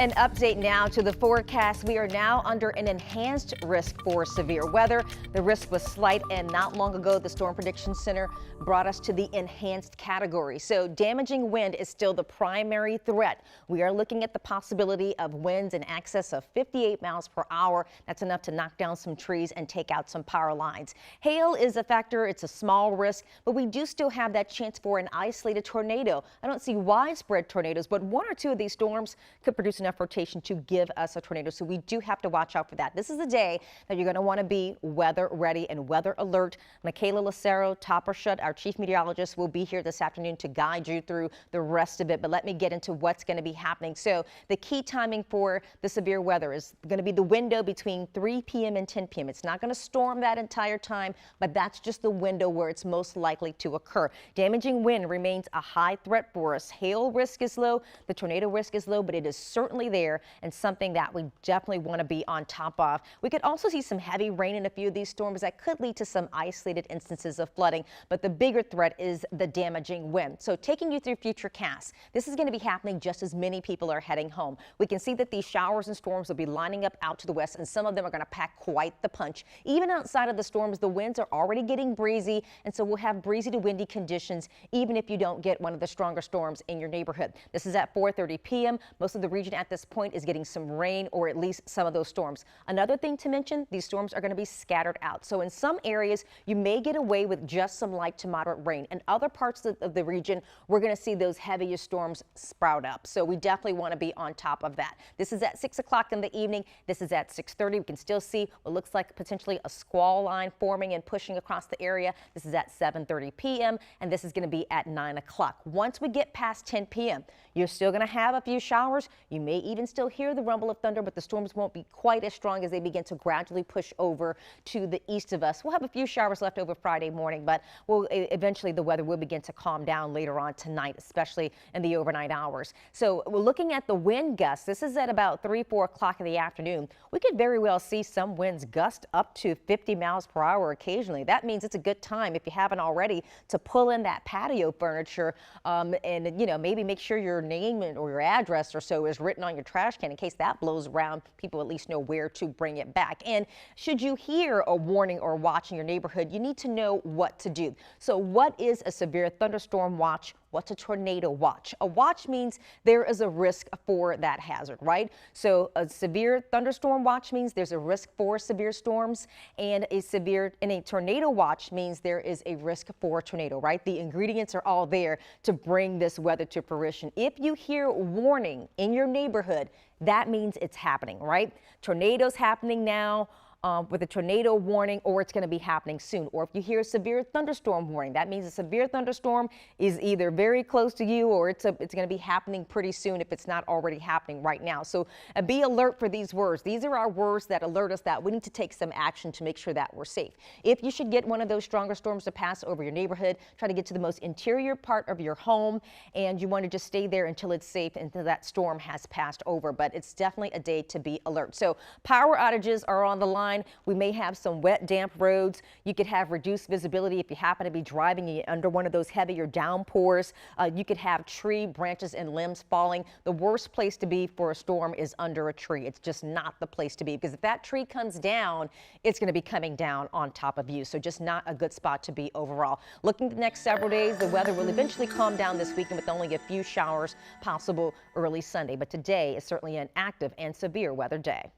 An update now to the forecast. We are now under an enhanced risk for severe weather. The risk was slight, and not long ago, the Storm Prediction Center brought us to the enhanced category. So damaging wind is still the primary threat. We are looking at the possibility of winds in excess of 58 miles per hour. That's enough to knock down some trees and take out some power lines. Hail is a factor. It's a small risk, but we do still have that chance for an isolated tornado. I don't see widespread tornadoes, but one or two of these storms could produce enough rotation to give us a tornado, so we do have to watch out for that. This is the day that you're going to want to be weather ready and weather alert. Michaela Lucero Toppershut, our chief meteorologist, will be here this afternoon to guide you through the rest of it, but let me get into what's going to be happening. So the key timing for the severe weather is going to be the window between 3 p.m. and 10 p.m. It's not going to storm that entire time, but that's just the window where it's most likely to occur. Damaging wind remains a high threat for us. Hail risk is low, the tornado risk is low, but it is certainly there and something that we definitely want to be on top of. We could also see some heavy rain in a few of these storms that could lead to some isolated instances of flooding, but the bigger threat is the damaging wind. So taking you through futurecasts, this is going to be happening just as many people are heading home. We can see that these showers and storms will be lining up out to the west, and some of them are going to pack quite the punch. Even outside of the storms, the winds are already getting breezy, and so we'll have breezy to windy conditions even if you don't get one of the stronger storms in your neighborhood. This is at 4:30 p.m. Most of the region at this point is getting some rain, or at least some of those storms. Another thing to mention, these storms are going to be scattered out. So in some areas, you may get away with just some light to moderate rain. In other parts of the region, we're going to see those heaviest storms sprout up. So we definitely want to be on top of that. This is at 6 o'clock in the evening. This is at 6:30. We can still see what looks like potentially a squall line forming and pushing across the area. This is at 7:30 p.m. and this is going to be at 9 o'clock. Once we get past 10 p.m., you're still going to have a few showers. You may even still hear the rumble of thunder, but the storms won't be quite as strong as they begin to gradually push over to the east of us. We'll have a few showers left over Friday morning, but eventually the weather will begin to calm down later on tonight, especially in the overnight hours. So we're looking at the wind gusts. This is at about 3-4 o'clock in the afternoon. We could very well see some winds gust up to 50 miles per hour occasionally. That means it's a good time, if you haven't already, to pull in that patio furniture and, you know, maybe make sure your name or your address or so is written on your trash can in case that blows around. People at least know where to bring it back. And should you hear a warning or watch in your neighborhood, you need to know what to do. So what is a severe thunderstorm watch? What's a tornado watch? A watch means there is a risk for that hazard, right? So a severe thunderstorm watch means there's a risk for severe storms, and a tornado watch means there is a risk for a tornado, right? The ingredients are all there to bring this weather to fruition. If you hear warning in your neighborhood, that means it's happening, right? Tornadoes happening now. With a tornado warning, or it's going to be happening soon. Or if you hear a severe thunderstorm warning, that means a severe thunderstorm is either very close to you, or it's going to be happening pretty soon if it's not already happening right now. So be alert for these words. These are our words that alert us that we need to take some action to make sure that we're safe. If you should get one of those stronger storms to pass over your neighborhood, try to get to the most interior part of your home, and you want to just stay there until it's safe, until that storm has passed over. But it's definitely a day to be alert. So power outages are on the line. We may have some wet, damp roads. You could have reduced visibility if you happen to be driving under one of those heavier downpours. You could have tree branches and limbs falling. The worst place to be for a storm is under a tree. It's just not the place to be, because if that tree comes down, it's going to be coming down on top of you. So just not a good spot to be overall. Looking at the next several days, the weather will eventually calm down this weekend with only a few showers possible early Sunday. But today is certainly an active and severe weather day.